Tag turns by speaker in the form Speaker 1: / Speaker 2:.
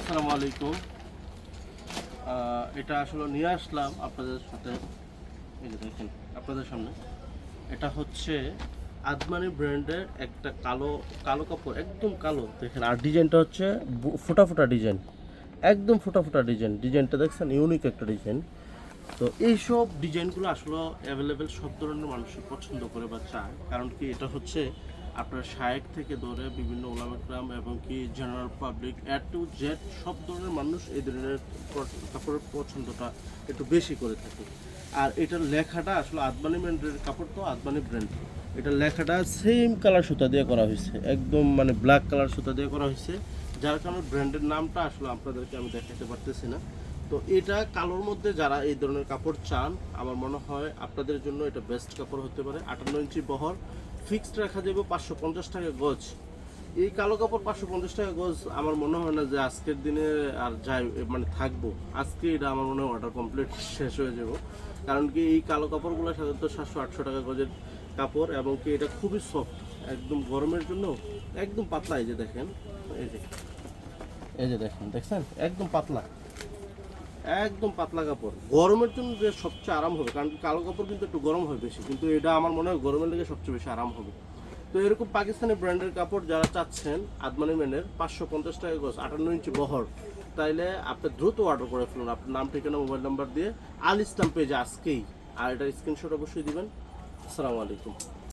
Speaker 1: আসসালামু আলাইকুম। এটা আসলে নিয়ে আসলাম আপনাদের সাথে, এই যে দেখেন আপনাদের সামনে। এটা হচ্ছে আদমানি ব্র্যান্ডের একটা কালো কালো কাপড়, একদম কালো দেখেন। আর ডিজাইনটা হচ্ছে ফোটা ফোটা ডিজাইন, একদম ফোটা ফোটা ডিজাইন। ডিজাইনটা দেখছেন, ইউনিক একটা ডিজাইন। তো এইসব ডিজাইনগুলো আসলে অ্যাভেলেবেল সব ধরনের মানুষই পছন্দ করে বা চায়। কারণ কি, এটা হচ্ছে আপনার শায়েক থেকে ধরে বিভিন্ন ওলামাকরাম এবং কি জেনারেল পাবলিক টু জেড সব ধরনের মানুষ এই ধরনের কাপড়ের পছন্দটা একটু বেশি করে থাকে। আর এটার লেখাটা আসলে আদমানি ব্র্যান্ডের কাপড়, তো আদমানি ব্র্যান্ড, এটার লেখাটা সেম কালার সুতা দিয়ে করা হয়েছে, একদম মানে ব্ল্যাক কালার সুতা দিয়ে করা হয়েছে, যার কারণে ব্র্যান্ডের নামটা আসলে আপনাদেরকে আমি দেখাতে পারতেছি না। তো এটা কালোর মধ্যে যারা এই ধরনের কাপড় চান, আমার মনে হয় আপনাদের জন্য এটা বেস্ট কাপড় হতে পারে। 58 ইঞ্চি বহর, ফিক্সড রাখা যাবে 550 টাকা গজ। এই কালো কাপড় 550 টাকা গজ, আমার মনে হয় না যে আজকের দিনে আর যাই মানে থাকবো। আজকে এটা আমার মনে হয় অর্ডার কমপ্লিট শেষ হয়ে যাব। কারণ কি, এই কালো কাপড়গুলো সাধারণত 700-800 টাকা গজের কাপড়, এবং কি এটা খুবই সফট, একদম গরমের জন্য একদম পাতলা। এই যে দেখেন, এই যে দেখেন, দেখছেন একদম পাতলা, একদম পাতলা কাপড়। গরমের জন্য যে সবচেয়ে আরাম হবে, কারণ কালো কাপড় কিন্তু একটু গরম হয় বেশি, কিন্তু এটা আমার মনে হয় গরমের লেগে সবচেয়ে বেশি আরাম হবে। তো এরকম পাকিস্তানি ব্র্যান্ডের কাপড় যারা চাচ্ছেন আদমানি ম্যানের, 550 টাকা গজ, 58 ইঞ্চি বহর, তাইলে আপনি দ্রুত অর্ডার করে ফেলুন আপনার নাম, ঠিকানা, মোবাইল নাম্বার দিয়ে আল ইসলাম পেজে আজকেই। আর এটার স্ক্রিনশট অবশ্যই দিবেন। আসসালামু আলাইকুম।